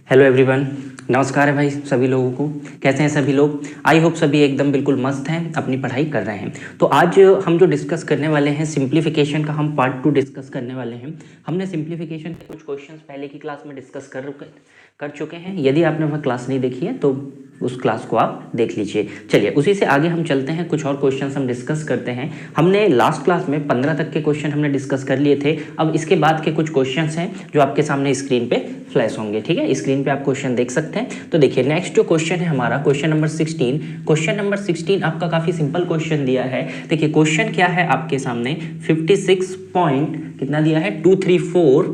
Hello everyone, नमस्कार है भाई सभी लोगों को। कैसे हैं सभी लोग? आई होप सभी एकदम बिल्कुल मस्त हैं, अपनी पढ़ाई कर रहे हैं। तो आज हम जो डिस्कस करने वाले हैं सिंप्लीफिकेशन का, हम पार्ट 2 डिस्कस करने वाले हैं। हमने सिंप्लीफिकेशन के कुछ क्वेश्चंस पहले की क्लास में डिस्कस कर चुके हैं। यदि आपने वह क्लास नहीं देखी है तो उस क्लास को आप देख लीजिए। चलिए उसी से आगे हम चलते हैं, कुछ और क्वेश्चंस हम डिस्कस करते हैं। हमने लास्ट क्लास में 15 तक के क्वेश्चन हमने डिस्कस कर लिए थे। अब इसके बाद के कुछ क्वेश्चंस हैं जो आपके सामने स्क्रीन पे फ्लैश होंगे। ठीक है, स्क्रीन पे आप क्वेश्चन देख सकते हैं। तो देखिए नेक्स्ट जो क्वेश्चन है हमारा क्वेश्चन नंबर 16। क्वेश्चन नंबर 16 आपका काफी सिंपल क्वेश्चन दिया है। देखिए क्वेश्चन क्या है आपके सामने, 56 पॉइंट कितना दिया है 234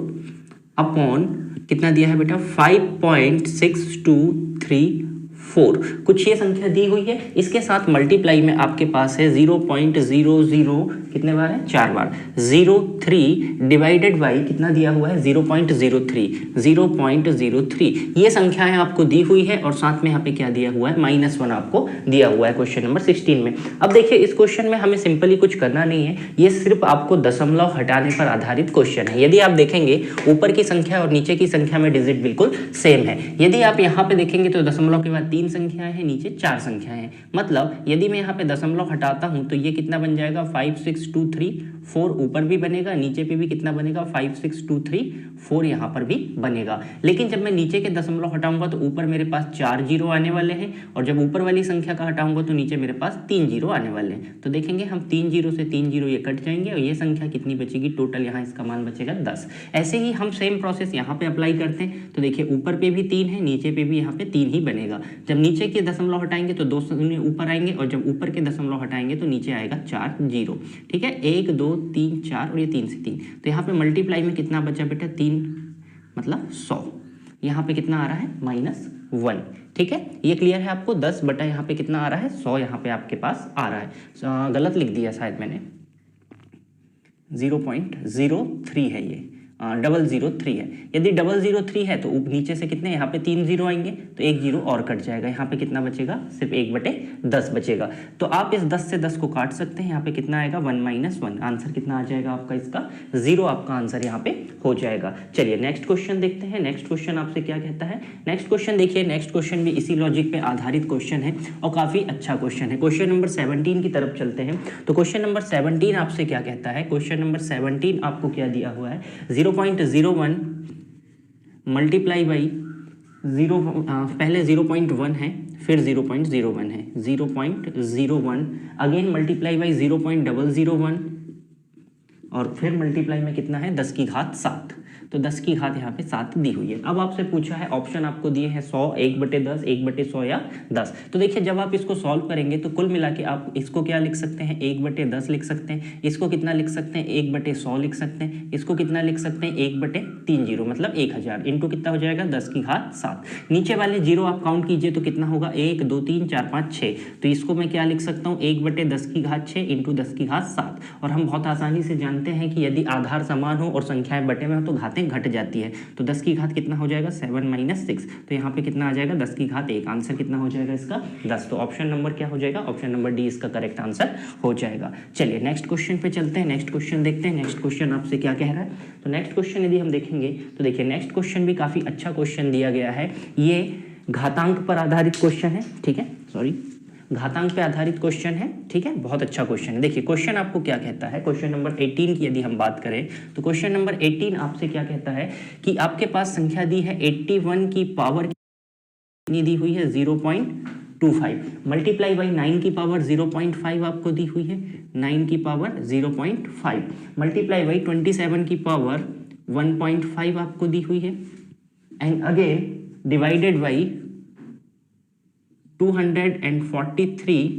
अपॉन कितना दिया है बेटा 5.6234। कुछ ये संख्या दी हुई है, इसके साथ मल्टीप्लाई में आपके पास है 0.00 कितने बार है 4 बार 03 डिवाइडेड बाई कितना दिया हुआ है 0.03। ये संख्याएं आपको दी हुई है और साथ में यहाँ पे क्या दिया हुआ है -1 आपको दिया हुआ है क्वेश्चन नंबर 16 में। अब देखिए इस क्वेश्चन में हमें सिंपली कुछ करना नहीं है, ये सिर्फ आपको दशमलव हटाने पर आधारित क्वेश्चन है। यदि आप देखेंगे ऊपर की संख्या और नीचे की संख्या में डिजिट बिल्कुल सेम है। यदि आप यहाँ पे देखेंगे तो दशमलव के बाद 3 संख्याएं हैं, नीचे 4 संख्याएं हैं। मतलब यदि मैं यहाँ पे दशमलव हटाता हूं तो ये कितना बन जाएगा 56234 ऊपर भी बनेगा, नीचे पे भी कितना बनेगा 56234 यहाँ पर भी बनेगा। लेकिन जब मैं नीचे के दशमलव हटाऊंगा तो ऊपर मेरे पास 4 जीरो आने वाले हैं और जब ऊपर वाली संख्या का हटाऊंगा तो नीचे मेरे पास 3 जीरो आने वाले हैं। तो देखेंगे हम 3 जीरो से 3 जीरो ये कट जाएंगे और ये संख्या कितनी बचेगी, टोटल यहाँ इसका मान बचेगा 10। ऐसे ही हम सेम प्रोसेस यहाँ पे अप्लाई करते हैं। तो देखिए ऊपर पे भी 3 है, नीचे पे भी यहाँ पे 3 ही बनेगा। जब नीचे के दशमलव हटाएंगे तो 2 शून्य ऊपर आएंगे और जब ऊपर के दशमलव हटाएंगे तो नीचे आएगा 4 जीरो। ठीक है, 1 2 3 4 और ये 3 से 3, तो यहाँ पे मल्टीप्लाई में कितना बचा बेटा 3 मतलब 100। यहाँ पे कितना आ रहा है -1। ठीक है, ये क्लियर है आपको। 10 बटा यहाँ पे कितना आ रहा है 100 यहाँ पे आपके पास आ रहा है। गलत लिख दिया शायद मैंने, 0.03 है ये, 003 है। यदि 003 है तो नीचे से कितने यहाँ पे 3 जीरो आएंगे तो 1 जीरो और कट जाएगा। यहाँ पे कितना बचेगा, सिर्फ 1/10 बचेगा। तो आप इस 10 से 10 को काट सकते हैं। यहाँ पे कितना आएगा 1 - 1, आंसर कितना आ जाएगा आपका इसका 0 आपका आंसर यहाँ पे हो जाएगा। चलिए नेक्स्ट क्वेश्चन देखते हैं। नेक्स्ट क्वेश्चन आपसे क्या कहता है। नेक्स्ट क्वेश्चन देखिए, नेक्स्ट क्वेश्चन भी इसी लॉजिक पे आधारित क्वेश्चन है और काफी अच्छा क्वेश्चन है। क्वेश्चन नंबर 17 की तरफ चलते हैं। तो क्वेश्चन नंबर 17 आपसे क्या कहता है। क्वेश्चन नंबर 17 आपको क्या दिया हुआ है, 0.01 मल्टीप्लाई बाई 0, पहले 0.1 है फिर 0.01 है, 0.01 अगेन मल्टीप्लाई बाई 0.001 और फिर मल्टीप्लाई में कितना है 10 की घात 7। तो 10 की घात यहाँ पे 7 दी हुई है। अब आपसे पूछा है, ऑप्शन आपको दिए हैं 100, 1/10, 1/100 या 10। तो देखिए जब आप इसको सॉल्व करेंगे तो कुल मिला के आप इसको क्या लिख सकते हैं 1/10 लिख सकते हैं, इसको कितना लिख सकते हैं 1/100 लिख सकते हैं, इसको कितना लिख सकते हैं 1/30 मतलब 1000 इंटू कितना हो जाएगा 10 की घात 7। नीचे वाले जीरो आप काउंट कीजिए तो कितना होगा 1 2 3 4 5 6। तो इसको मैं क्या लिख सकता हूँ 1/10 की घात 6 इंटू 10 की घात 7। और हम बहुत आसानी से जानते हैं कि यदि आधार समान हो और संख्याएं बटे में हो तो घातें घट जाती है। तो 10 की घात कितना हो जाएगा 7 - 6। तो यहाँ पे कितना आ जाएगा 10 की घात 1। आंसर कितना हो जाएगा इसका 10। तो ऑप्शन नंबर क्या हो जाएगा, ऑप्शन नंबर डी इसका करेक्ट आंसर हो जाएगा। चलिए नेक्स्ट क्वेश्चन पे चलते हैं, नेक्स्ट क्वेश्चन देखते हैं। नेक्स्ट क्वेश्चन आपसे क्या कह रहा है। तो नेक्स्ट क्वेश्चन यदि हम देखेंगे तो देखिए नेक्स्ट क्वेश्चन भी काफी अच्छा क्वेश्चन दिया गया है। ये घातांक पर आधारित क्वेश्चन है। ठीक है, सॉरी, घातांक पे आधारित क्वेश्चन है। ठीक है, बहुत अच्छा क्वेश्चन है। देखिए क्वेश्चन आपको क्या कहता है, क्वेश्चन नंबर 18 की यदि हम बात करें तो क्वेश्चन नंबर 18 आपसे क्या कहता है कि आपके पास संख्या दी है 81 की पावर कितनी दी हुई है 0.25 मल्टीप्लाई बाई 9 की पावर 0.5 आपको दी हुई है, 9 की पावर 0.5 मल्टीप्लाई बाई 27 की पावर 1.5 आपको दी हुई है एंड अगेन डिवाइडेड बाई 243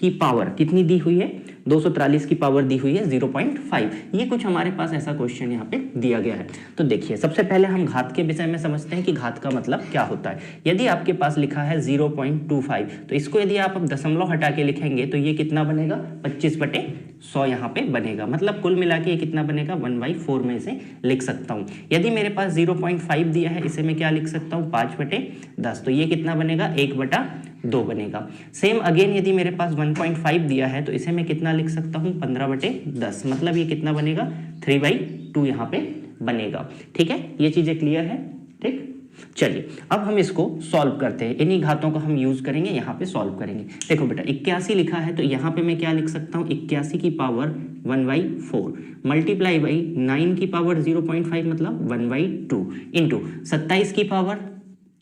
की पावर कितनी दी हुई है 243 की पावर दी हुई है 0.5। ये कुछ हमारे पास ऐसा क्वेश्चन यहाँ पे दिया गया है। तो देखिए सबसे पहले हम घात के विषय में समझते हैं कि घात का मतलब क्या होता है। यदि आपके पास लिखा है 0.25 तो इसको यदि आप अब दशमलव हटा के लिखेंगे तो ये कितना बनेगा 25/100 यहाँ पे बनेगा। मतलब कुल मिला के ये कितना बनेगा 1/4 में इसे लिख सकता हूँ। यदि मेरे पास 0.5 दिया है इसे मैं क्या लिख सकता हूँ 5/10। तो ये कितना बनेगा 1/2 बनेगा। सेम अगेन यदि मेरे पास 1.5 दिया है तो इसे मैं कितना लिख सकता हूँ 15/10। मतलब ये कितना बनेगा 3/2 यहाँ पे बनेगा। ठीक है, ये चीजें क्लियर है। ठीक, चलिए अब हम इसको सॉल्व करते हैं, इन्हीं घातों का हम यूज करेंगे, यहाँ पे सॉल्व करेंगे। देखो बेटा 81 लिखा है तो यहाँ पे मैं क्या लिख सकता हूँ, 81 की पावर 1/4 मल्टीप्लाई बाई 9 की पावर 0.5 मतलब 1/2 इंटू 27 की पावर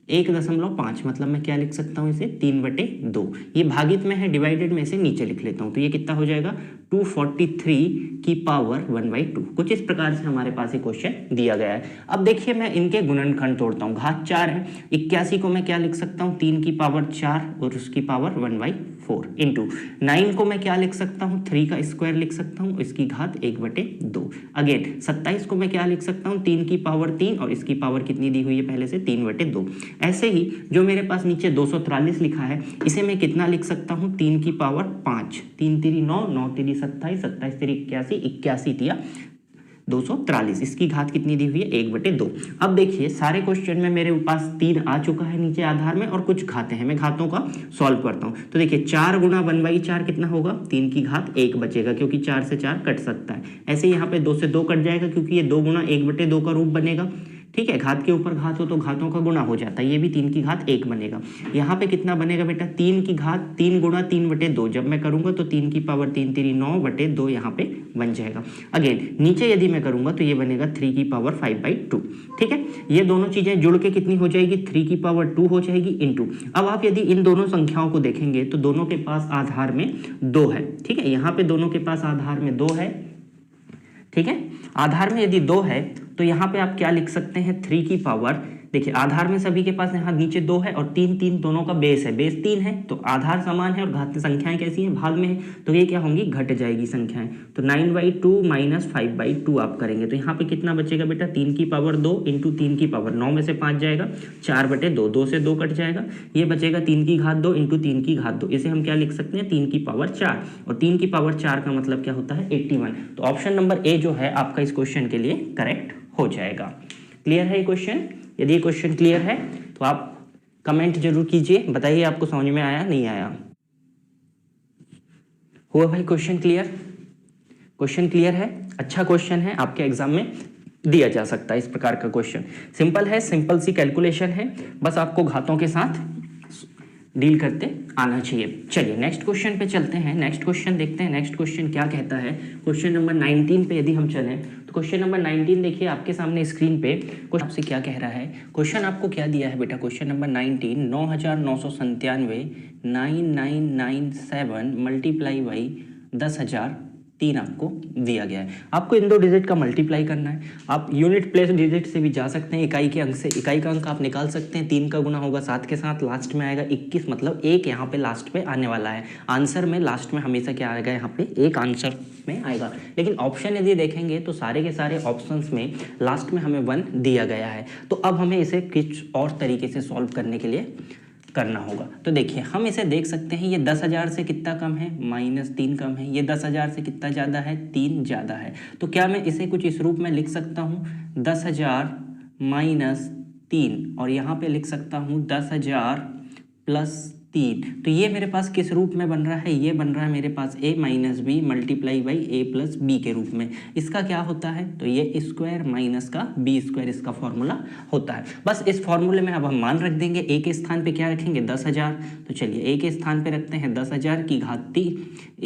1.5 मतलब मैं क्या लिख सकता हूँ इसे 3/2। ये भागित में है, डिवाइडेड में इसे नीचे लिख लेता हूँ तो ये कितना हो जाएगा 243 की पावर 1/2। कुछ इस प्रकार से हमारे पास ये क्वेश्चन दिया गया है। अब देखिए मैं इनके गुणनखंड तोड़ता हूँ, घात 4 है, 81 को मैं क्या लिख सकता हूँ 3 की पावर 4 और उसकी पावर 1/4 इंटू 9 को मैं क्या लिख सकता हूँ 3 का स्क्वायर लिख सकता हूँ, इसकी घात 1/2। अगेन 27 को मैं क्या लिख सकता हूँ 3 की पावर 3 और इसकी पावर कितनी दी हुई है पहले से 3/2। ऐसे ही जो मेरे पास नीचे 243 लिखा है इसे मैं कितना लिख सकता हूँ 3 की पावर 5, 3 तिरी 9, 9 तिरी 27, 27 तिरी 81, 81 तिया 243, इसकी घात कितनी दी हुई है 1/2। अब देखिए सारे क्वेश्चन में मेरे पास 3 आ चुका है नीचे आधार में और कुछ घातें हैं, मैं घातों का सॉल्व करता हूँ। तो देखिए 4 गुणा 1/4 कितना होगा 3 की घात 1 बचेगा क्योंकि 4 से 4 कट सकता है। ऐसे यहाँ पे 2 से 2 कट जाएगा क्योंकि ये 2 गुणा 1/2 का रूप बनेगा। ठीक है, घात के ऊपर घात हो तो घातों का गुणा हो जाता है, ये भी 3 की घात 1 बनेगा। यहाँ पे कितना बनेगा बेटा 3 की घात 3 गुणा 3/2, जब मैं करूंगा तो 3 की पावर 3 तिरी 9/2 यहाँ पे बन जाएगा। अगेन नीचे यदि मैं करूंगा तो ये बनेगा 3 की पावर 5/2। ठीक है, ये दोनों चीजें जुड़ के कितनी हो जाएगी 3 की पावर 2 हो जाएगी इंटू। अब आप यदि इन दोनों संख्याओं को देखेंगे तो दोनों के पास आधार में 2 है। ठीक है, यहाँ पे दोनों के पास आधार में 2 है। ठीक है, आधार में यदि 2 है तो यहाँ पे आप क्या लिख सकते हैं 3 की पावर, देखिए आधार में सभी के पास यहाँ नीचे 2 है और 3 3 दोनों का बेस है, बेस 3 है तो आधार समान है और घात संख्याएं कैसी हैं भाग में है तो ये क्या होंगी घट जाएगी संख्याएं। तो 9/2 माइनस 5/2 आप करेंगे तो यहाँ पे कितना बचेगा बेटा 3 की पावर 2 इंटू 3 की पावर 9 में से 5 जाएगा 4/2, 2 से 2 कट जाएगा, ये बचेगा 3 की घात 2 इंटू 3 की घात 2, इसे हम क्या लिख सकते हैं 3 की पावर 4 और 3 की पावर 4 का मतलब क्या होता है 81। तो ऑप्शन नंबर ए जो है आपका इस क्वेश्चन के लिए करेक्ट हो जाएगा। क्लियर है ये क्वेश्चन? यदि ये क्वेश्चन क्लियर है तो आप कमेंट जरूर कीजिए, बताइए आपको समझ में आया नहीं आया। हुआ भाई क्वेश्चन क्लियर? क्वेश्चन क्लियर है, अच्छा क्वेश्चन है, आपके एग्जाम में दिया जा सकता है इस प्रकार का क्वेश्चन। सिंपल है, सिंपल सी कैलकुलेशन है, बस आपको घातों के साथ डील करते आना चाहिए। चलिए नेक्स्ट क्वेश्चन पे चलते हैं, नेक्स्ट क्वेश्चन देखते हैं, नेक्स्ट क्वेश्चन क्या कहता है। क्वेश्चन नंबर 19 पे यदि हम चलें तो क्वेश्चन नंबर 19 देखिए आपके सामने स्क्रीन पे कुछ आपसे क्या कह रहा है। क्वेश्चन आपको क्या दिया है बेटा, क्वेश्चन नंबर 19 9,997 9997 मल्टीप्लाई बाई 10,003 आपको दिया गया है। आपको इन दो डिजिट का मल्टीप्लाई करना है। आप यूनिट प्लेस डिजिट से भी जा सकते हैं, इकाई के अंक से, इकाई का अंक आप निकाल सकते हैं। 3 का गुना होगा 7 के साथ, लास्ट में आएगा 21 मतलब 1 यहाँ पे लास्ट पे आने वाला है। आंसर में लास्ट में हमेशा क्या आएगा यहाँ पे 1 आंसर में आएगा। लेकिन ऑप्शन यदि देखेंगे तो सारे के सारे ऑप्शंस में लास्ट में हमें 1 दिया गया है। तो अब हमें इसे कुछ और तरीके से सॉल्व करने के लिए करना होगा। तो देखिए हम इसे देख सकते हैं, ये 10,000 से कितना कम है -3 कम है, ये 10,000 से कितना ज़्यादा है 3 ज़्यादा है। तो क्या मैं इसे कुछ इस रूप में लिख सकता हूँ 10,000 -3 और यहाँ पे लिख सकता हूँ 10,000 + 3। तो ये मेरे पास किस रूप में बन रहा है, ये बन रहा है मेरे पास a - b multiply by a + b के रूप में। इसका क्या होता है तो ये स्क्वायर माइनस का b स्क्वायर इसका फॉर्मूला होता है। बस इस फॉर्मूले में अब हम मान रख देंगे, a के स्थान पे क्या रखेंगे 10,000। तो चलिए a के स्थान पे रखते हैं 10,000 की घात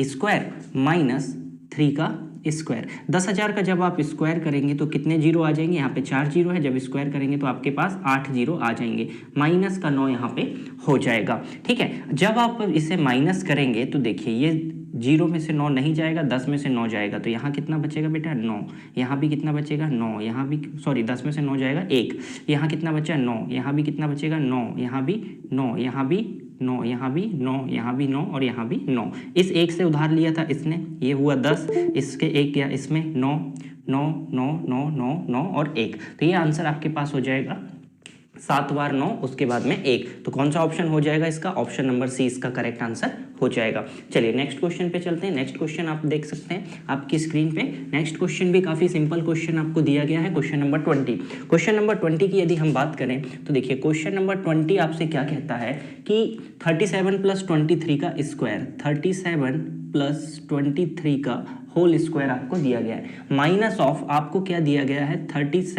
स्क्वायर माइनस 3 का स्क्वायर। 10,000 का जब आप स्क्वायर करेंगे तो कितने जीरो आ जाएंगे, यहाँ पे 4 जीरो है, जब स्क्वायर करेंगे तो आपके पास 8 जीरो आ जाएंगे, माइनस का 9 यहाँ पे हो जाएगा। ठीक है, जब आप इसे माइनस करेंगे तो देखिए ये 0 में से 9 नहीं जाएगा, 10 में से 9 जाएगा, तो यहाँ कितना बचेगा बेटा 9, यहाँ भी कितना बचेगा 9, यहाँ भी 10 में से 9 जाएगा 1, यहाँ कितना बचा 9, यहाँ भी कितना बचेगा 9, यहाँ भी 9, यहाँ भी 9, यहाँ भी 9, यहाँ भी 9 और यहाँ भी 9। इस 1 से उधार लिया था इसने, ये हुआ 10, इसके 1 किया इसमें 9 9 9 9 9 9 और 1। तो ये आंसर आपके पास हो जाएगा 7 बार 9 उसके बाद में 1। तो कौन सा ऑप्शन हो जाएगा इसका, ऑप्शन नंबर सी इसका करेक्ट आंसर हो जाएगा। चलिए नेक्स्ट क्वेश्चन पे चलते हैं। नेक्स्ट क्वेश्चन आप देख सकते हैं आपकी स्क्रीन पे। नेक्स्ट क्वेश्चन भी काफ़ी सिंपल क्वेश्चन आपको दिया गया है, क्वेश्चन नंबर 20। क्वेश्चन नंबर 20 की यदि हम बात करें तो देखिए क्वेश्चन नंबर 20 आपसे क्या कहता है कि 37 + 23 का स्क्वायर, 37 + 23 का होल स्क्वायर आपको दिया गया है, माइनस ऑफ आपको क्या दिया गया है 37 -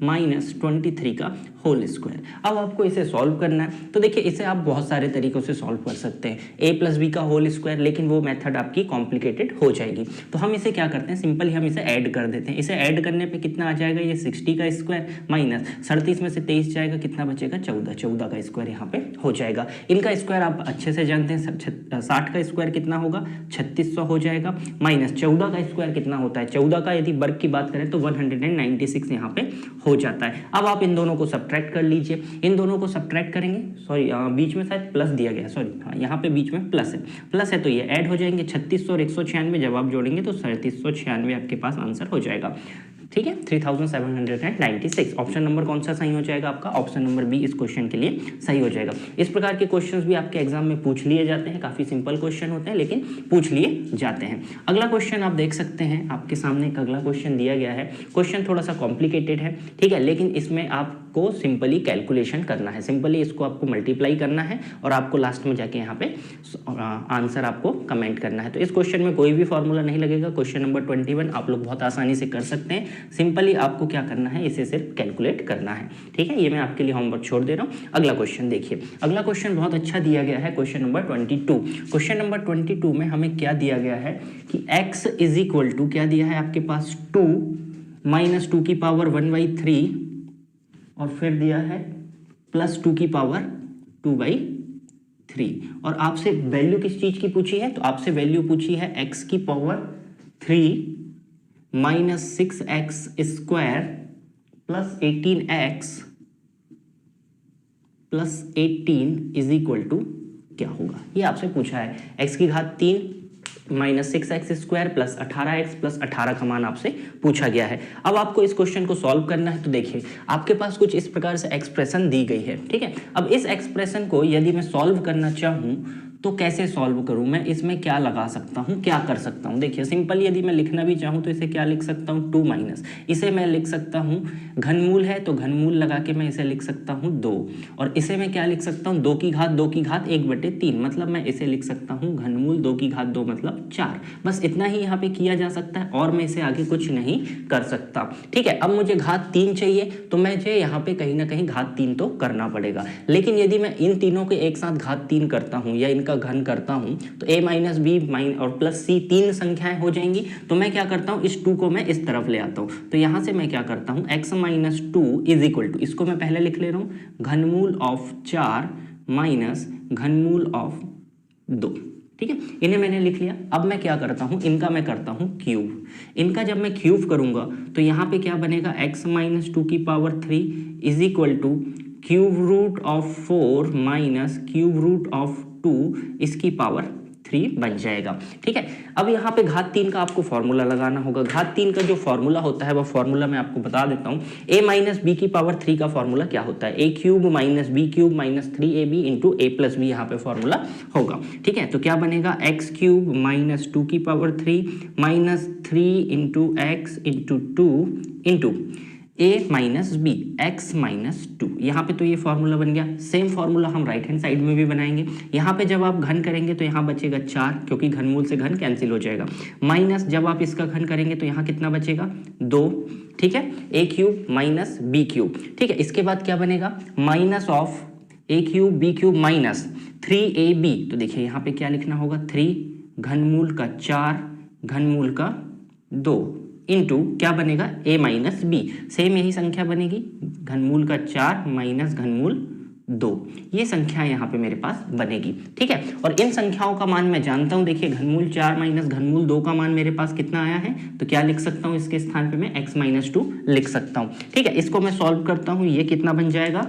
23 का होल स्क्वायर। अब आपको इसे सॉल्व करना है। तो देखिए इसे आप बहुत सारे तरीकों से सॉल्व कर सकते हैं, a + b का होल स्क्वायर, लेकिन वो मेथड आपकी कॉम्प्लिकेटेड हो जाएगी। तो हम इसे क्या करते हैं, सिंपली हम इसे ऐड कर देते हैं। इसे ऐड करने पे कितना आ जाएगा, ये 60 का स्क्वायर माइनस 37 में से 23 जाएगा, कितना बचेगा 14, 14 का स्क्वायर यहाँ पे हो जाएगा। इनका स्क्वायर आप अच्छे से जानते हैं, 60 का स्क्वायर कितना होगा 3600 हो जाएगा, माइनस 14 का स्क्वायर कितना होता है, 14 का यदि वर्ग की बात करें तो 196 यहाँ पे हो जाता है। अब आप इन दोनों को सब्ट्रैक्ट कर लीजिए, इन दोनों को सब्ट्रैक्ट करेंगे, सॉरी बीच में शायद प्लस दिया गया, सॉरी हाँ यहाँ पे बीच में प्लस है तो ये ऐड हो जाएंगे, 3600 और 196 जब आप जोड़ेंगे तो 3796 आपके पास आंसर हो जाएगा। ठीक है 3796। ऑप्शन नंबर कौन सा सही हो जाएगा आपका, ऑप्शन नंबर बी इस क्वेश्चन के लिए सही हो जाएगा। इस प्रकार के क्वेश्चंस भी आपके एग्जाम में पूछ लिए जाते हैं, काफी सिंपल क्वेश्चन होते हैं लेकिन पूछ लिए जाते हैं। अगला क्वेश्चन आप देख सकते हैं, आपके सामने एक अगला क्वेश्चन दिया गया है। क्वेश्चन थोड़ा सा कॉम्प्लिकेटेड है, ठीक है, लेकिन इसमें आपको सिंपली कैलकुलेशन करना है, सिंपली इसको आपको मल्टीप्लाई करना है और आपको लास्ट में जाके यहाँ पे आंसर आपको कमेंट करना है। तो इस क्वेश्चन में कोई भी फॉर्मूला नहीं लगेगा। क्वेश्चन नंबर 21 आप लोग बहुत आसानी से कर सकते हैं, सिंपली आपको क्या करना है, इसे सिर्फ कैलकुलेट करना है। ठीक है, ये मैं आपके लिए होमवर्क छोड़ दे रहा हूँ। अगला क्वेश्चन देखिए, अगला क्वेश्चन बहुत अच्छा दिया गया है, क्वेश्चन नंबर 22। क्वेश्चन नंबर 22 में हमें क्या दिया गया है कि x = क्या दिया है आपके पास 2 - 2 की पावर 1/3 और फिर दिया है +2 की पावर 2/3 और आपसे वैल्यू किस चीज की पूछी है, तो आपसे वैल्यू पूछी है x की पावर 3 - 6x² + 18x + 18 क्या होगा, ये आपसे पूछा है। x की घात 3 - 6x² + 18x + 18 का मान आपसे पूछा गया है। अब आपको इस क्वेश्चन को सॉल्व करना है। तो देखिए आपके पास कुछ इस प्रकार से एक्सप्रेशन दी गई है, ठीक है। अब इस एक्सप्रेशन को यदि मैं सॉल्व करना चाहूं तो कैसे सॉल्व करूं, मैं इसमें क्या लगा सकता हूं, क्या कर सकता हूं। देखिए सिंपल यदि मैं लिखना भी चाहूं तो इसे क्या लिख सकता हूं 2 माइनस, इसे मैं लिख सकता हूं घनमूल है तो घनमूल लगा के मैं इसे लिख सकता हूं 2, और इसे मैं क्या लिख सकता हूं 2 की घात 1/3, मतलब मैं इसे लिख सकता हूं घनमूल 2 की घात 2 मतलब 4। बस इतना ही यहाँ पे किया जा सकता है और मैं इसे आगे कुछ नहीं कर सकता, ठीक है। अब मुझे घात 3 चाहिए तो मुझे यहाँ पे कहीं ना कहीं घात 3 तो करना पड़ेगा, लेकिन यदि मैं इन तीनों के एक साथ घात 3 करता हूँ या इनका घन करता हूं तो a - b और +c 3 संख्याएं हो जाएंगी। तो मैं क्या करता हूं, इस 2 को मैं इस तरफ ले आता हूं, तो यहां से मैं क्या करता हूं x - 2 = इसको मैं पहले लिख ले रहा हूं घनमूल ऑफ 4 माइनस घनमूल ऑफ 2, ठीक है, इन्हें मैंने लिख लिया। अब मैं क्या करता हूं, इनका मैं करता हूं क्यूब। इनका जब मैं क्यूब करूंगा तो यहां पे क्या बनेगा x - 2 की पावर 3 = √4 माइनस √2 इसकी पावर 3 बन जाएगा, ठीक है। अब यहाँ पे घात 3 का आपको फॉर्मूला लगाना होगा। घात 3 का जो फॉर्मूला होता है वह फॉर्मूला मैं आपको बता देता हूँ। a - b की पावर 3 का फॉर्मूला क्या होता है, a³ - b³ - 3ab × a + b यहाँ पे फॉर्मूला होगा, ठीक है। तो क्या बनेगा x³ - 2 की power 3 - 3 × x × 2 × a - b x - 2, यहाँ पे तो ये फॉर्मूला बन गया। सेम फॉर्मूला हम राइट हैंड साइड में भी बनाएंगे। यहाँ पे जब आप घन करेंगे तो यहाँ बचेगा 4, क्योंकि घनमूल से घन कैंसिल हो जाएगा, माइनस जब आप इसका घन करेंगे तो यहाँ कितना बचेगा 2, ठीक है, a³ - b³, ठीक है। इसके बाद क्या बनेगा minus of a³ b³ minus 3ab, तो देखिए यहाँ पे क्या लिखना होगा 3 घनमूल का 4 घनमूल का 2 इंटू क्या बनेगा a - b, सेम यही संख्या बनेगी घनमूल का 4 माइनस घनमूल 2, ये संख्या यहाँ पे मेरे पास बनेगी, ठीक है। और इन संख्याओं का मान मैं जानता हूँ। देखिए घनमूल 4 माइनस घनमूल 2 का मान मेरे पास कितना आया है, तो क्या लिख सकता हूँ, इसके स्थान पे मैं x - 2 लिख सकता हूँ, ठीक है। इसको मैं सॉल्व करता हूँ, ये कितना बन जाएगा,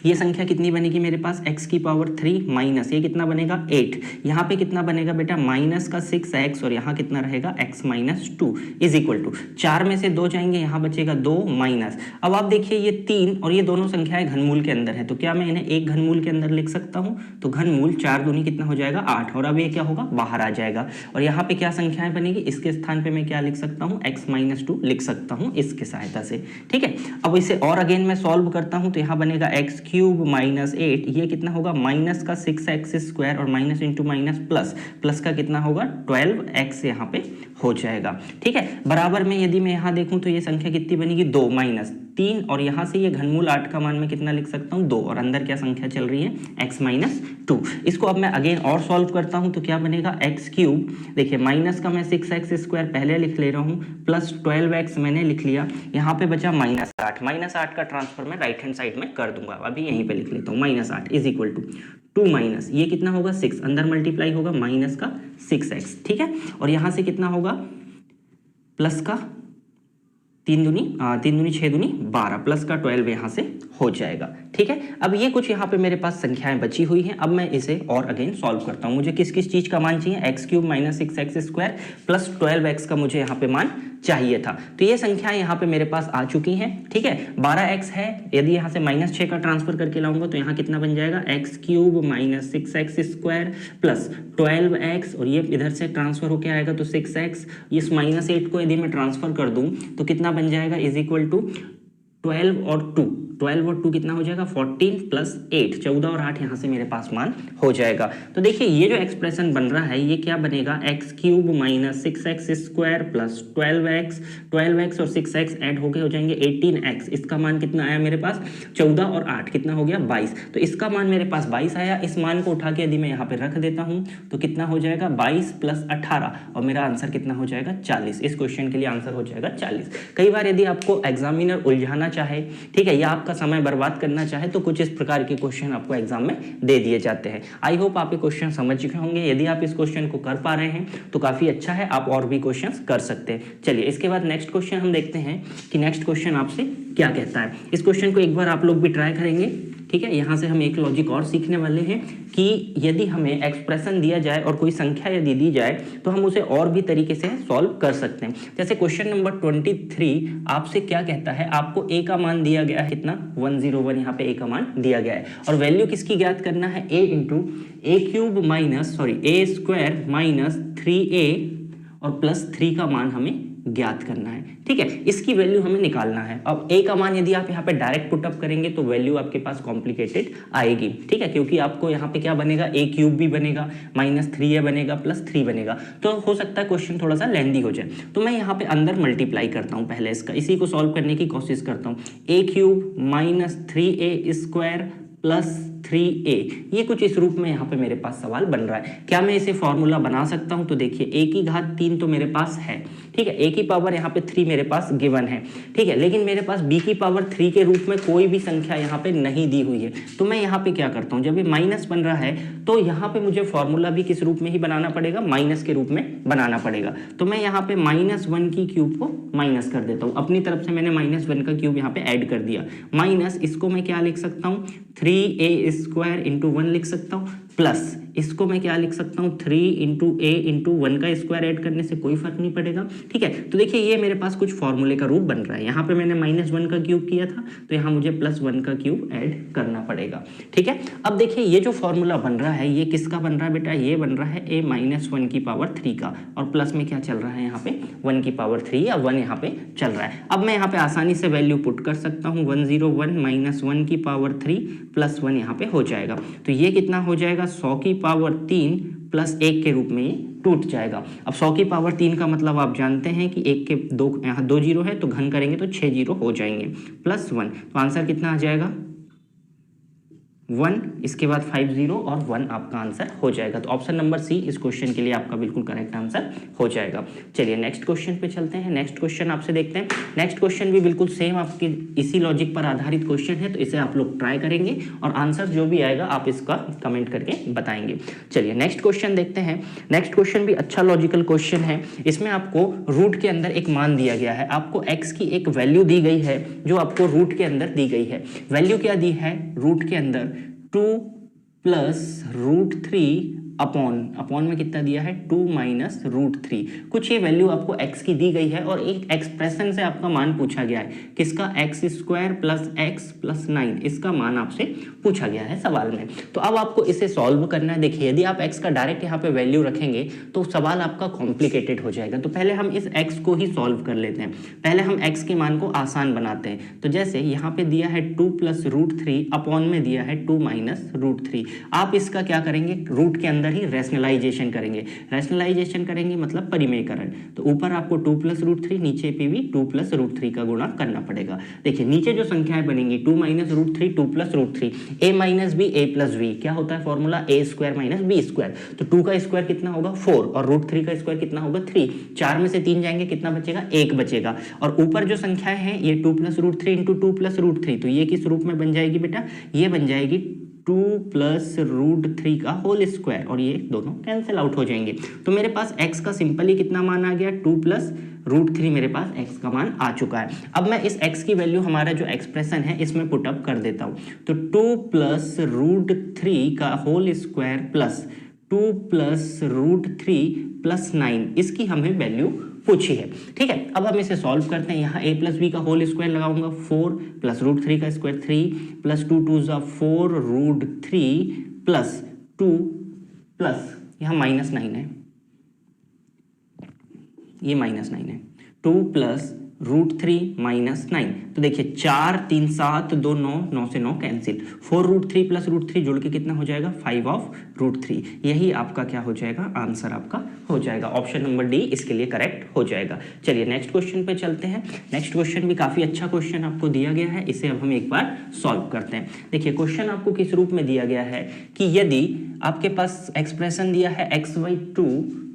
ये संख्या कितनी बनेगी मेरे पास x की पावर 3 माइनस ये कितना बनेगा 8, यहाँ पे कितना बनेगा बेटा माइनस का 6x और यहाँ कितना रहेगा x minus 2 is equal to 4 में से 2 जाएंगे, यहाँ बचेगा 2 माइनस। अब आप देखिए ये 3 और ये दोनों संख्याएं घनमूल के अंदर है, तो क्या मैं इन्हें एक घनमूल के अंदर लिख सकता हूँ? तो घनमूल 4 दूनी कितना हो जाएगा 8, और अब ये क्या होगा बाहर आ जाएगा। और यहाँ पे क्या संख्याएं बनेगी, इसके स्थान पे मैं क्या लिख सकता हूँ x माइनस 2 लिख सकता हूँ इसके सहायता से। ठीक है, अब इसे और अगेन मैं सॉल्व करता हूँ तो यहाँ बनेगा x क्यूब माइनस 8, ये कितना होगा माइनस का 6x स्क्वायर और minus into minus plus, plus का कितना होगा 12x यहाँ पे हो जाएगा। ठीक है, बराबर में यदि मैं यहाँ देखूँ तो ये संख्या कितनी बनेगी 2 माइनस 3, और यहाँ से ये घनमूल 8 का मान मैं कितना लिख सकता हूँ 2, और अंदर क्या संख्या चल रही है x माइनस 2। इसको अब मैं अगेन और सॉल्व करता हूँ तो क्या बनेगा x क्यूब, देखिए माइनस का मैं 6x स्क्वायर पहले लिख ले रहा हूँ प्लस 12x मैंने लिख लिया, यहाँ पे बचा माइनस 8, माइनस 8 का ट्रांसफर मैं राइट हैंड साइड में कर दूंगा, अभी यहीं पे लिख लेता हूँ minus 8 is equal to 2 minus ये कितना होगा 6, अंदर मल्टीप्लाई होगा माइनस का 6x। ठीक है, और यहाँ से कितना होगा प्लस का 3 दूनी 6 दूनी 12 प्लस का 12 यहाँ से हो जाएगा। ठीक है, अब ये कुछ यहाँ पे मेरे पास संख्याएं बची हुई हैं, अब मैं इसे और अगेन सॉल्व करता हूँ। मुझे किस किस चीज़ का मान चाहिए, x cube minus 6x square plus 12x का मुझे यहाँ पे मान चाहिए था, तो ये संख्याएं यहाँ पे मेरे पास आ चुकी हैं। ठीक है, 12x है, यदि यहाँ से माइनस 6 का ट्रांसफर करके लाऊंगा तो यहाँ कितना बन जाएगा x cube minus 6x square plus 12x, और ये इधर से ट्रांसफर होके आएगा तो 6x, इस माइनस 8 को यदि मैं ट्रांसफर कर दूं तो कितना बन जाएगा इज इक्वल टू 12 और 2 कितना हो जाएगा 14 प्लस 8, 14 और 8 यहाँ से मेरे पास मान हो जाएगा। तो देखिए ये जो एक्सप्रेशन बन रहा है ये क्या बनेगा x cube minus 6x square plus 12x और 6x ऐड होके हो जाएंगे 18x, इसका मान कितना आया मेरे पास 14 और 8 कितना हो गया 22, तो इसका मान मेरे पास 22 आया। इस मान को उठा के यदि मैं यहाँ पे रख देता हूँ तो कितना हो जाएगा 22 प्लस 18, और मेरा आंसर कितना हो जाएगा 40। इस क्वेश्चन के लिए आंसर हो जाएगा 40। कई बार यदि आपको एग्जामिनर उलझाना चाहे, ठीक है, या आपका समय बर्बाद करना चाहे तो कुछ इस प्रकार के क्वेश्चन आपको एग्जाम में दे दिए जाते हैं। आई होप आप ये क्वेश्चन समझ चुके होंगे। यदि आप इस क्वेश्चन को कर पा रहे हैं तो काफी अच्छा है, आप और भी क्वेश्चंस कर सकते हैं। चलिए इसके बाद नेक्स्ट क्वेश्चन हम देखते हैं कि नेक्स्ट क्वेश्चन आपसे क्या कहता है। इस क्वेश्चन को एक बार आप लोग भी ट्राई करेंगे। ठीक है, यहाँ से हम एक लॉजिक और सीखने वाले हैं कि यदि हमें एक्सप्रेशन दिया जाए और कोई संख्या यदि दी जाए तो हम उसे और भी तरीके से सॉल्व कर सकते हैं। जैसे क्वेश्चन नंबर 23 आपसे क्या कहता है, आपको a का मान दिया गया है कितना 101, यहाँ पे a का मान दिया गया है और वैल्यू किसकी ज्ञात करना है a into A cube minus a square minus 3a और प्लस 3 का मान हमें ज्ञात करना है। ठीक है, इसकी वैल्यू हमें निकालना है। अब a का मान यदि आप यहाँ पे डायरेक्ट पुटअप करेंगे तो वैल्यू आपके पास कॉम्प्लिकेटेड आएगी। ठीक है, क्योंकि आपको यहाँ पे क्या बनेगा a क्यूब भी बनेगा माइनस 3a बनेगा प्लस 3 बनेगा, तो हो सकता है क्वेश्चन थोड़ा सा लेंदी हो जाए। तो मैं यहाँ पे अंदर मल्टीप्लाई करता हूँ, पहले इसका इसी को सॉल्व करने की कोशिश करता हूँ। a cube minus 3a square plus 3a, ये कुछ इस रूप में यहाँ पे मेरे पास सवाल बन रहा है। क्या मैं इसे फॉर्मूला बना सकता हूँ? तो देखिए a की घात 3 तो मेरे पास है, ठीक है, a की पावर यहाँ पे 3 मेरे पास गिवन है, ठीक है, लेकिन मेरे पास b की पावर 3 के रूप में कोई भी संख्या यहाँ पे नहीं दी हुई है। तो मैं यहाँ पे क्या करता हूँ, जब ये माइनस बन रहा है तो यहाँ पे मुझे फॉर्मूला भी किस रूप में ही बनाना पड़ेगा, माइनस के रूप में बनाना पड़ेगा। तो मैं यहाँ पे -1 की क्यूब को माइनस कर देता हूँ, अपनी तरफ से मैंने -1 का क्यूब यहाँ पे ऐड कर दिया, माइनस इसको मैं क्या लिख सकता हूँ 3a स्क्वायर इंटू 1 लिख सकता हूँ, प्लस इसको मैं क्या लिख सकता हूँ 3 इंटू a इंटू 1 का स्क्वायर ऐड करने से कोई फर्क नहीं पड़ेगा। ठीक है, तो देखिए ये मेरे पास कुछ फॉर्मूले का रूप बन रहा है। यहाँ पे मैंने -1 का क्यूब किया था तो यहाँ मुझे +1 का क्यूब ऐड करना पड़ेगा। ठीक है, अब देखिए ये जो फॉर्मूला बन रहा है ये किसका बन रहा है बेटा, ये बन रहा है a -1 की पावर 3 का, और प्लस में क्या चल रहा है यहाँ पे 1 की पावर 3 या 1 यहाँ पे चल रहा है। अब मैं यहाँ पे आसानी से वैल्यू पुट कर सकता हूँ 101 -1 की पावर 3 प्लस 1 यहाँ पे हो जाएगा। तो ये कितना हो जाएगा 100 की पावर 3 प्लस 1 के रूप में ये टूट जाएगा। अब 100 की पावर 3 का मतलब आप जानते हैं कि 1 के 2 यहाँ 2 जीरो है तो घन करेंगे तो 6 जीरो हो जाएंगे, +1, तो आंसर कितना आ जाएगा 1, इसके बाद 50 और 1 आपका आंसर हो जाएगा। तो ऑप्शन नंबर सी इस क्वेश्चन के लिए आपका बिल्कुल करेक्ट आंसर हो जाएगा। चलिए नेक्स्ट क्वेश्चन पे चलते हैं। नेक्स्ट क्वेश्चन आपसे देखते हैं। नेक्स्ट क्वेश्चन भी बिल्कुल सेम आपके इसी लॉजिक पर आधारित क्वेश्चन है, तो इसे आप लोग ट्राई करेंगे और आंसर जो भी आएगा आप इसका कमेंट करके बताएंगे। चलिए नेक्स्ट क्वेश्चन देखते हैं। नेक्स्ट क्वेश्चन भी अच्छा लॉजिकल क्वेश्चन है। इसमें आपको रूट के अंदर एक मान दिया गया है, आपको एक्स की एक वैल्यू दी गई है जो आपको रूट के अंदर दी गई है। वैल्यू क्या दी है रूट के अंदर 2 प्लस रूट 3 अपॉन में कितना दिया है 2 माइनस रूट 3। कुछ ये वैल्यू आपको x की दी गई है और एक एक्सप्रेशन से आपका मान पूछा गया है, किसका x square plus x plus 9, इसका मान आपसे पूछा गया है सवाल में। तो अब आपको इसे सॉल्व करना है। देखिए यदि आप x का डायरेक्ट यहाँ पे वैल्यू रखेंगे तो सवाल आपका कॉम्प्लिकेटेड हो जाएगा। तो पहले हम इस x को ही सॉल्व कर लेते हैं। पहले हम x के मान को आसान बनाते हैं। तो जैसे यहाँ पे दिया है 2 प्लस रूट 3 अपॉन में दिया है 2 माइनस रूट 3। आप इसका क्या करेंगे रूट के अंदर ही रैशनलाइजेशन करेंगे। रैशनलाइजेशन करेंगे मतलब परिमेयकरण। तो ऊपर आपको 2 प्लस रूट 3, नीचे पे भी 2 प्लस रूट 3 का गुणा करना पड़ेगा। देखिए नीचे जो संख्याएं बनेंगी 2 minus root 3, 2 plus root 3, a minus B A plus B, क्या होता है formula a square minus B square. तो 2 का स्क्वायर कितना होगा 4 और रूट 3 का स्क्वायर कितना होगा 3। 4 में से 3 जाएंगे कितना बचेगा 1 बचेगा। और ऊपर जो संख्याएं हैं ये 2 plus root 3 into 2 plus root 3, तो ये किस रूप में बन जाएगी बेटा, ये बन जाएगी 2 प्लस रूट 3 का होल स्क्वायर और ये दोनों कैंसिल आउट हो जाएंगे। तो मेरे पास x का सिंपली कितना मान आ गया 2 प्लस रूट 3, मेरे पास x का मान आ चुका है। अब मैं इस x की वैल्यू हमारा जो एक्सप्रेशन है इसमें पुट अप कर देता हूं। तो 2 प्लस रूट 3 का whole square plus 2 plus root 3 plus 9, इसकी हमें वैल्यू पूछी है। ठीक है, अब हम इसे सॉल्व करते हैं। यहाँ a प्लस बी का होल स्क्वायर लगाऊंगा 4 प्लस रूट 3 का स्क्वायर 3 प्लस 2 2 जा 4 रूट 3 प्लस 2 प्लस यहाँ माइनस 9 है, ये माइनस 9 है, 2 प्लस रूट 3 माइनस 9। तो देखिए 4 3 7 2 9, 9 से 9 कैंसिल, 4 रूट 3 प्लस रूट 3 जुड़ के कितना हो जाएगा 5 ऑफ रूट 3। यही आपका क्या हो जाएगा आंसर आपका हो जाएगा। ऑप्शन नंबर डी इसके लिए करेक्ट हो जाएगा। चलिए नेक्स्ट क्वेश्चन पे चलते हैं। नेक्स्ट क्वेश्चन भी काफी अच्छा क्वेश्चन आपको दिया गया है, इसे अब हम एक बार सॉल्व करते हैं। देखिए क्वेश्चन आपको किस रूप में दिया गया है कि यदि आपके पास एक्सप्रेशन दिया है x/2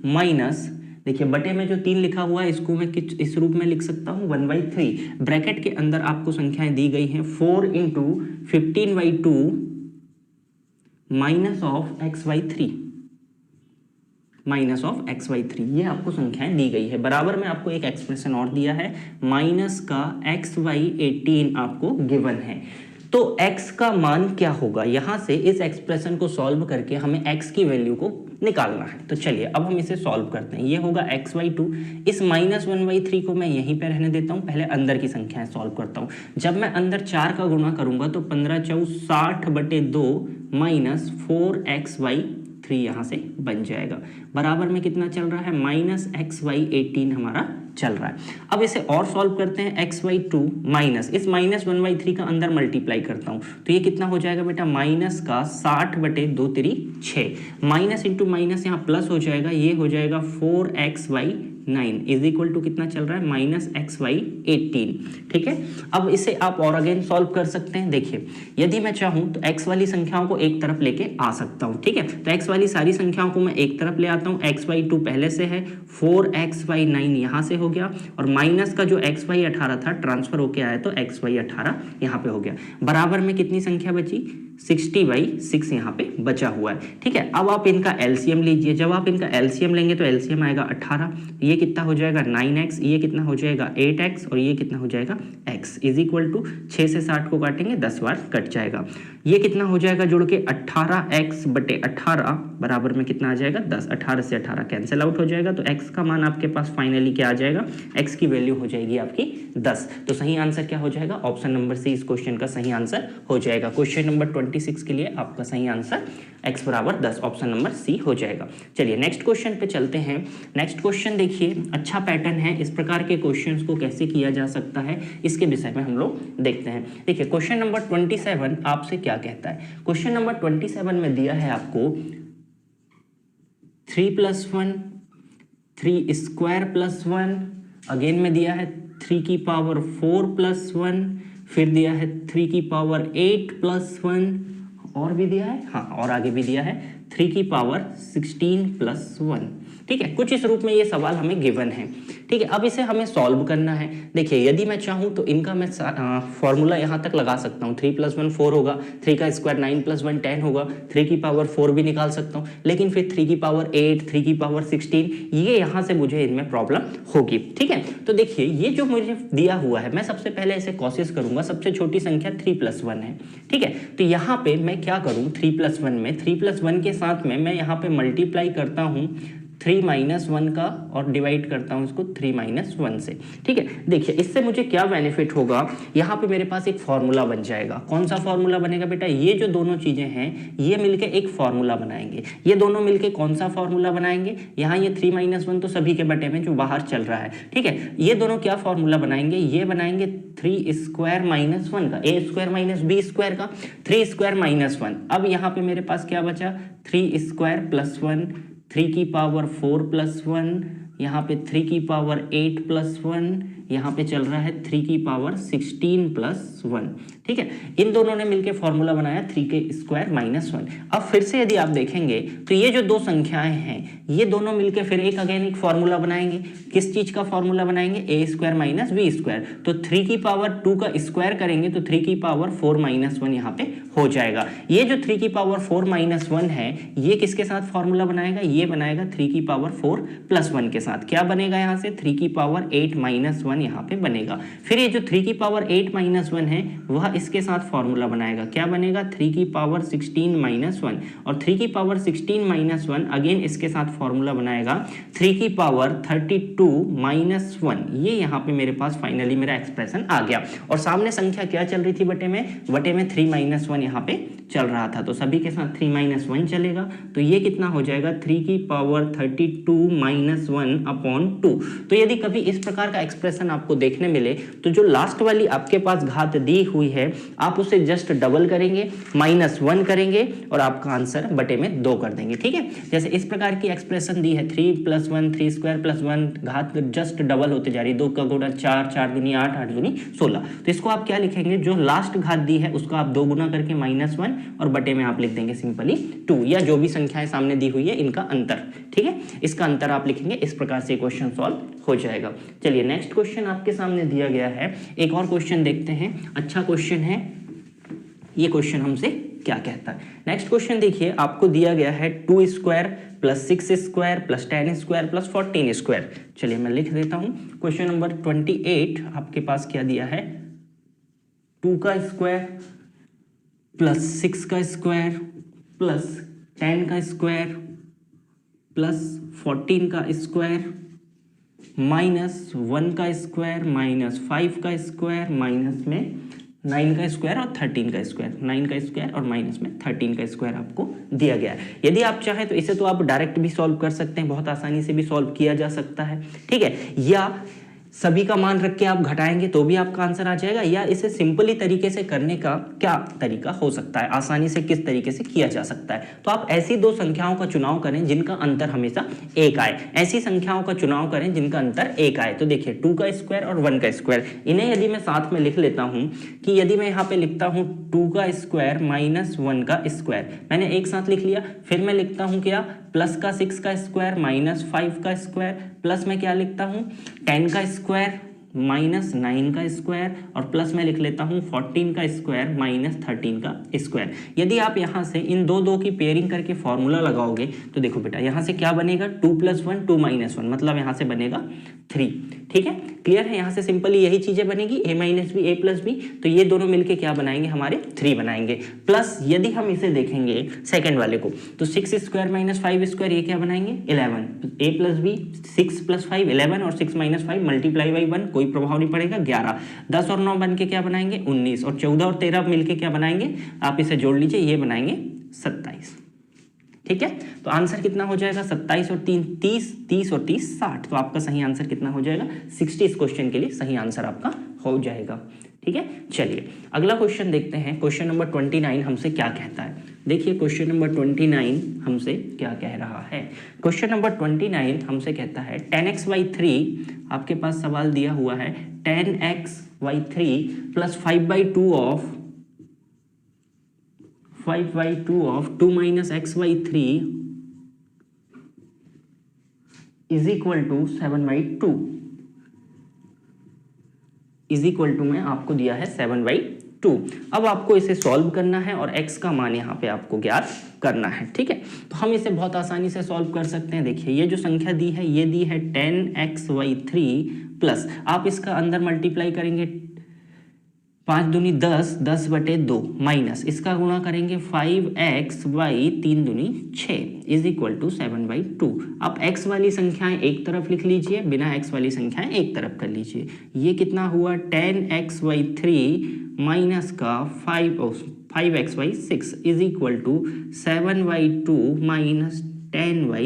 माइनस, देखिए बटे में जो 3 लिखा हुआ है इसको मैं इस रूप में लिख सकता हूँ 1/3। ब्रैकेट के अंदर आपको संख्याएं दी गई हैं 4 into 15/2 minus of x/3, minus of x/3, ये आपको संख्याएं दी गई है। बराबर में आपको एक एक्सप्रेशन और दिया है माइनस का x/18 आपको गिवन है। तो x का मान क्या होगा, यहां से इस एक्सप्रेशन को सॉल्व करके हमें x की वैल्यू को निकालना है। तो चलिए अब हम इसे सॉल्व करते हैं। ये होगा x/2, इस माइनस 1/3 को मैं यहीं पे रहने देता हूँ, पहले अंदर की संख्याएं सॉल्व करता हूँ। जब मैं अंदर 4 का गुणा करूंगा तो 15 4 60/2 माइनस 4x/3 यहाँ से बन जाएगा। बराबर में कितना चल रहा है माइनस x/18 हमारा चल रहा है। अब इसे और सॉल्व करते हैं x/2 माइनस, इस माइनस 1/3 का अंदर मल्टीप्लाई करता हूं तो ये कितना हो जाएगा बेटा माइनस का 60/2 3 6, माइनस इंटू माइनस यहाँ प्लस हो जाएगा, ये हो जाएगा 4x/9 इज इक्वल टू कितना चल रहा है माइनस x/18। ठीक है, अब इसे आप और अगेन सॉल्व कर सकते हैं। देखिए यदि मैं चाहूं तो x वाली संख्याओं को एक तरफ लेके आ सकता हूं। ठीक है, तो x वाली सारी संख्याओं को मैं एक तरफ ले आता हूं। x/2 पहले से है, 4x/9 यहाँ से हो गया और माइनस का जो x/18 था ट्रांसफर होके आया तो x/18 यहाँ पे हो गया। बराबर में कितनी संख्या बची 60/6 यहाँ पे बचा हुआ है। ठीक है, अब आप इनका एलसीएम लीजिए। जब आप इनका एलसीएम लेंगे तो एलसीएम आएगा 18, ये कितना हो जाएगा 9x, ये कितना हो जाएगा 8x और ये कितना हो जाएगा x इज इक्वल टू 6 से 60 को काटेंगे 10 बार कट जाएगा। ये कितना हो जाएगा जुड़ के 18x/18 बराबर में कितना आ जाएगा 10, 18 से 18 कैंसिल आउट हो जाएगा। तो x का मान आपके पास फाइनली क्या आ जाएगा, x की वैल्यू हो जाएगी आपकी 10। तो सही आंसर क्या हो जाएगा, ऑप्शन नंबर सी इस क्वेश्चन का सही आंसर हो जाएगा। क्वेश्चन नंबर 26 के लिए आपका सही आंसर x बराबर 10, ऑप्शन नंबर सी हो जाएगा। चलिए नेक्स्ट क्वेश्चन पे चलते हैं। नेक्स्ट क्वेश्चन देखिए अच्छा पैटर्न है, इस प्रकार के क्वेश्चंस को कैसे किया जा सकता है इसके विषय में हम लोग देखते हैं। देखिए क्वेश्चन नंबर 27 आपसे क्या कहता है। क्वेश्चन नंबर 27 में दिया है आपको 3 + 1 3 स्क्वायर प्लस 1, अगेन में दिया है 3 की पावर 4 + 1, फिर दिया है 3 की पावर 8 + 1 और भी दिया है, हाँ और आगे भी दिया है 3 की पावर 16 प्लस 1। ठीक है, कुछ इस रूप में ये सवाल हमें गिवन है। ठीक है, अब इसे हमें सॉल्व करना है। देखिए यदि मैं चाहूँ तो इनका मैं फॉर्मूला यहाँ तक लगा सकता हूँ। 3 + 1 4 होगा, 3 का स्क्वायर 9 + 1 10 होगा, 3 की पावर 4 भी निकाल सकता हूँ, लेकिन फिर 3 की पावर 8, 3 की पावर 16, ये यहाँ से मुझे इनमें प्रॉब्लम होगी। ठीक है, तो देखिए ये जो मुझे दिया हुआ है, मैं सबसे पहले इसे कोशिश करूंगा। सबसे छोटी संख्या 3 + 1 है। ठीक है, तो यहाँ पे मैं क्या करूँ, 3 + 1 में 3 + 1 के साथ में मैं यहाँ पे मल्टीप्लाई करता हूँ 3 - 1 का और डिवाइड करता हूं इसको 3 - 1 से। ठीक है, देखिए इससे मुझे क्या बेनिफिट होगा, यहाँ पे मेरे पास एक फॉर्मूला बन जाएगा। कौन सा फॉर्मूला बनेगा बेटा, ये जो दोनों चीजें हैं ये मिलके एक फॉर्मूला बनाएंगे। ये दोनों मिलके कौन सा फॉर्मूला बनाएंगे, यहाँ ये 3 - 1 तो सभी के बटे में जो बाहर चल रहा है। ठीक है, ये दोनों क्या फॉर्मूला बनाएंगे, ये बनाएंगे 3² - 1 का, a² - b² का, 3² - 1। अब यहाँ पे मेरे पास क्या बचा, 3² + 1, 3 की पावर 4 + 1, यहाँ पे 3 की पावर 8 + 1, यहाँ पे चल रहा है 3 की पावर 16 + 1। ठीक है, इन दोनों ने मिलकर फॉर्मूला बनाया 3² - 1। अब फिर से यदि आप देखेंगे तो ये जो दो संख्याएं हैं ये दोनों मिलकर फिर एक अगेन एक फॉर्मूला बनाएंगे। किस चीज का फॉर्मूला बनाएंगे, a² - b²। तो 3 की पावर 2 का स्क्वायर करेंगे तो 3 की पावर 4 - 1 यहाँ पे हो जाएगा। ये जो 3 की पावर 4 - 1 है ये किसके साथ फॉर्मूला बनाएगा, ये बनाएगा 3 की पावर 4 + 1 के साथ। क्या बनेगा यहाँ से, 3 की पावर 8 - 1 यहाँ पे बनेगा। फिर ये जो 3 की पावर 8 - 1 है वह इसके साथ फॉर्मूला बनाएगा। क्या बनेगा, 3 की पावर 16 - 1, और 3 की पावर 16 - 1 अगेन इसके साथ फॉर्मूला बनाएगा 3 की पावर 32 - 1। ये यहाँ पे मेरे पास फाइनली मेरा एक्सप्रेशन आ गया। और सामने संख्या क्या चल रही थी बटे में 3 - 1 यहाँ पे चल रहा था, तो सभी के साथ 3 - 1 चलेगा। तो ये कितना हो जाएगा, 3 की पावर 32 - 1/2। तो यदि कभी इस प्रकार का एक्सप्रेशन आपको देखने मिले तो जो लास्ट वाली आपके पास घात दी हुई है आप उसे जस्ट डबल करेंगे, -1 करेंगे और आपका आंसर बटे में 2 कर देंगे। ठीक है, जैसे इस प्रकार की एक्सप्रेशन दी है 3 + 1, 3² + 1, घात जस्ट डबल होते जा रही है, 2 का गुणा 4, 4 दूनी 8, 8 दूनी 16। तो इसको आप क्या लिखेंगे, जो लास्ट घात दी है उसका आप 2 गुना करके -1 और बटे में आप लिख देंगे सिंपली 2, या जो भी संख्याएं सामने दी हुई है इनका अंतर। ठीक है, इसका अंतर आप लिखेंगे। इस प्रकार से क्वेश्चन सॉल्व हो जाएगा। चलिए नेक्स्ट क्वेश्चन आपके सामने दिया गया है, एक और क्वेश्चन देखते हैं। अच्छा क्वेश्चन है ये, क्वेश्चन हमसे क्या कहता है। नेक्स्ट क्वेश्चन देखिए, आपको दिया गया है 2² + 6² + 10² + 14²। चलिए मैं लिख देता हूं। क्वेश्चन नंबर 28 आपके पास क्या दिया है, 2 का स्क्वायर + 6 का स्क्वायर + 10 का स्क्वायर + 14 का स्क्वायर -1 का स्क्वायर -5 का स्क्वायर माइनस में 9 का स्क्वायर और 13 का स्क्वायर, 9 का स्क्वायर और माइनस में 13 का स्क्वायर आपको दिया गया है। यदि आप चाहें तो इसे तो आप डायरेक्ट भी सॉल्व कर सकते हैं, बहुत आसानी से भी सॉल्व किया जा सकता है। ठीक है, या सभी का मान रख के आप घटाएंगे तो भी आपका आंसर आ जाएगा, या इसे सिंपली तरीके से करने का क्या तरीका हो सकता है, आसानी से किस तरीके से किया जा सकता है। तो आप ऐसी दो संख्याओं का चुनाव करें जिनका अंतर हमेशा 1 आए, ऐसी संख्याओं का चुनाव करें जिनका अंतर 1 आए। तो देखिए 2 का स्क्वायर और 1 का स्क्वायर, इन्हें यदि मैं साथ में लिख लेता हूं कि यदि मैं यहाँ पे लिखता हूं 2 का स्क्वायर -1 का स्क्वायर, मैंने एक साथ लिख लिया। फिर मैं लिखता हूं क्या, +6 का स्क्वायर -5 का स्क्वायर, प्लस मैं क्या लिखता हूं 10 का स्क्वायर -9 का स्क्वायर, और प्लस में लिख लेता हूं 14 का स्क्वायर -13 का स्क्वायर। यदि आप यहां से इन दो की पेयरिंग करके फॉर्मूला लगाओगे तो देखो बेटा यहां से क्या बनेगा, 2 + 1 2 - 1, मतलब यहां से बनेगा 3। ठीक है, क्लियर है, यहां से सिंपली यही चीजें बनेगी, a - b a + b, तो ये दोनों मिलके क्या बनाएंगे, हमारे 3 बनाएंगे। प्लस यदि हम इसे देखेंगे सेकंड वाले को तो 6² - 5² ये क्या बनाएंगे 11, a + b 6 + 5 11 और 6 - 5 मल्टीप्लाई बाई 1, कोई प्रभाव नहीं पड़ेगा 11, 10 और 9 बन के क्या बनाएंगे 19, और 14 और 13 मिलके क्या बनाएंगे, आप इसे जोड़ लीजिए, ये बनाएंगे 27। ठीक है, तो आंसर कितना हो जाएगा, 27 और 3 30, 30 और 30 60। तो आपका सही आंसर कितना हो जाएगा 60। इस क्वेश्चन के लिए सही आंसर आपका हो जाएगा। ठीक है, चलिए अगला क्वेश्चन देखते हैं। क्वेश्चन नंबर 29 हमसे क्या कहता है। देखिए क्वेश्चन नंबर 29 हमसे क्या कह रहा है। क्वेश्चन नंबर 29 हमसे कहता है 10x/3, आपके पास सवाल दिया हुआ है 10x/3 + 5/2 of 5/2 of 2 minus x/3 is equal to 7/2 is equal to में आपको दिया है 7/2। अब आपको इसे सॉल्व करना है और x का मान यहाँ पे आपको ज्ञात करना है, ठीक है। तो हम इसे बहुत आसानी से सॉल्व कर सकते हैं। देखिए ये जो संख्या दी है ये दी है 10x/3 प्लस आप इसका अंदर मल्टीप्लाई करेंगे 5 दूनी 10, 10/2 माइनस इसका गुणा करेंगे 5x/3 दूनी 6 इज इक्वल टू 7/2। आप x वाली संख्याएं एक तरफ लिख लीजिए, बिना x वाली संख्याएं एक तरफ कर लीजिए। ये कितना हुआ 10x/3 माइनस का 5x/6 is equal to 7/2 minus 10/2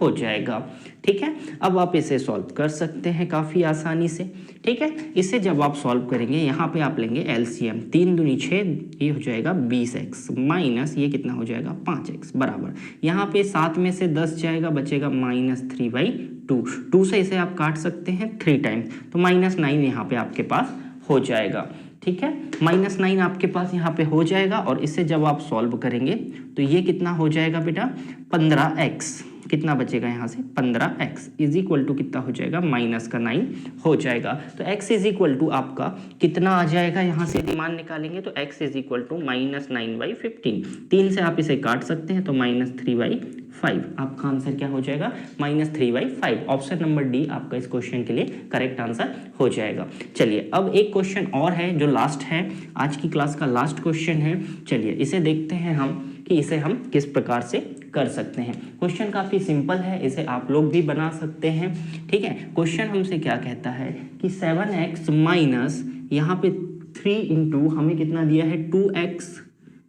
हो जाएगा, ठीक है। अब आप इसे सॉल्व कर सकते हैं काफ़ी आसानी से, ठीक है। इसे जब आप सॉल्व करेंगे यहाँ पे आप लेंगे एलसीएम, 3 दूनी 6 ये हो जाएगा 20x माइनस ये कितना हो जाएगा 5x बराबर यहाँ पे 7 में से 10 जाएगा बचेगा -3/2। 2 से इसे आप काट सकते हैं 3 टाइम्स तो -9 यहाँ पे आपके पास हो जाएगा, ठीक है। -9 आपके पास यहाँ पे हो जाएगा और इसे जब आप सॉल्व करेंगे तो ये कितना हो जाएगा बेटा 15x, कितना बचेगा यहाँ से 15x इज इक्वल टू कितना हो जाएगा -9 हो जाएगा। तो x इज इक्वल टू आपका कितना आ जाएगा, यहाँ से मान निकालेंगे तो x इज इक्वल टू -9/15। 3 से आप इसे काट सकते हैं तो -3/5 आपका आंसर क्या हो जाएगा -3/5। ऑप्शन नंबर डी आपका इस क्वेश्चन के लिए करेक्ट आंसर हो जाएगा। चलिए अब एक क्वेश्चन और है जो लास्ट है, आज की क्लास का लास्ट क्वेश्चन है। चलिए इसे देखते हैं हम कि इसे हम किस प्रकार से कर सकते हैं। क्वेश्चन काफ़ी सिंपल है, इसे आप लोग भी बना सकते हैं, ठीक है। क्वेश्चन हमसे क्या कहता है कि 7x माइनस यहाँ पे 3 इंटू हमें कितना दिया है 2x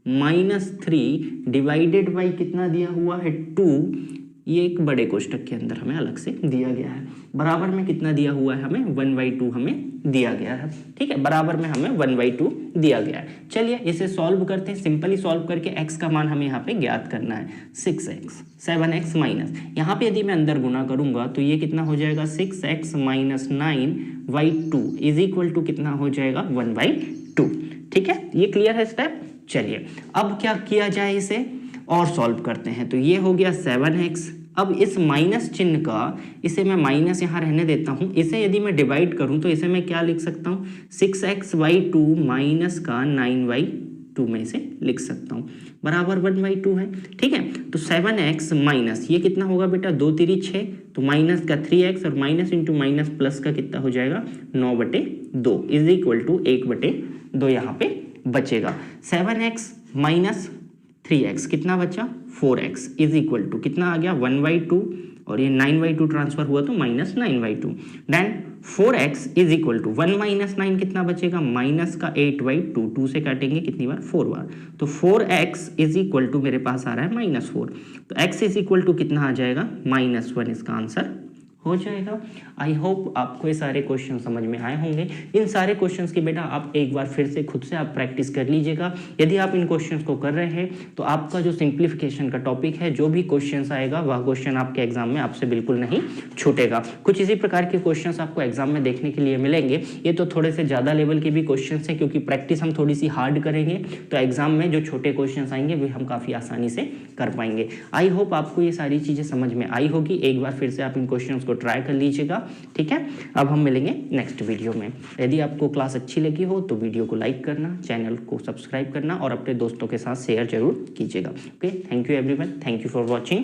माइनस 3 डिवाइडेड बाई कितना दिया हुआ है 2, ये एक बड़े कोष्टक के अंदर हमें अलग से दिया गया है। बराबर में कितना दिया हुआ है हमें 1/2 हमें दिया गया है, ठीक है। बराबर में हमें 1/2 दिया गया है। चलिए इसे सॉल्व करते हैं। सिंपली सॉल्व करके x का मान हमें यहाँ पे ज्ञात करना है 6x 7x माइनस यहाँ पे यदि मैं अंदर गुना करूंगा तो ये कितना हो जाएगा 6x minus 9/2 is equal to कितना हो जाएगा 1/2, ठीक है। ये क्लियर है स्टेप। चलिए अब क्या किया जाए, इसे और सॉल्व करते हैं। तो ये हो गया 7x। अब इस माइनस चिन्ह का इसे मैं माइनस यहाँ रहने देता हूँ। इसे यदि मैं डिवाइड करूँ तो इसे मैं क्या लिख सकता हूँ 6x/2 माइनस का 9/2 में इसे लिख सकता हूँ बराबर 1/2 है, ठीक है। तो 7x माइनस ये कितना होगा बेटा 2 3 6 तो माइनस का 3x और माइनस इंटू माइनस प्लस का कितना हो जाएगा 9/2 इज इक्वल टू 1/2 यहाँ पे बचेगा। 7x माइनस 3x कितना बचा 4x इज इक्वल टू कितना आ गया 1/2 और ये 9/2 ट्रांसफर हुआ तो -9/2। Then 4x is equal to 1 minus 9 कितना बचेगा माइनस का 8/2। 2 से काटेंगे कितनी बार 4 बार तो 4x इज इक्वल टू मेरे पास आ रहा है -4 तो x इज इक्वल टू कितना आ जाएगा -1 इसका आंसर हो जाएगा। आई होप आपको ये सारे क्वेश्चन समझ में आए होंगे। इन सारे क्वेश्चंस की बेटा आप एक बार फिर से खुद से आप प्रैक्टिस कर लीजिएगा। यदि आप इन क्वेश्चंस को कर रहे हैं तो आपका जो सिंप्लीफिकेशन का टॉपिक है जो भी क्वेश्चंस आएगा वह क्वेश्चन आपके एग्जाम में आपसे बिल्कुल नहीं छूटेगा। कुछ इसी प्रकार के क्वेश्चंस आपको एग्जाम में देखने के लिए मिलेंगे। ये तो थोड़े से ज़्यादा लेवल के भी क्वेश्चन है क्योंकि प्रैक्टिस हम थोड़ी सी हार्ड करेंगे तो एग्जाम में जो छोटे क्वेश्चन आएंगे वे हम काफ़ी आसानी से कर पाएंगे। आई होप आपको ये सारी चीज़ें समझ में आई होगी। एक बार फिर से आप इन क्वेश्चंस को ट्राई कर लीजिएगा, ठीक है। अब हम मिलेंगे नेक्स्ट वीडियो में। यदि आपको क्लास अच्छी लगी हो तो वीडियो को लाइक करना, चैनल को सब्सक्राइब करना और अपने दोस्तों के साथ शेयर जरूर कीजिएगा। Okay, thank you everyone, thank you for watching.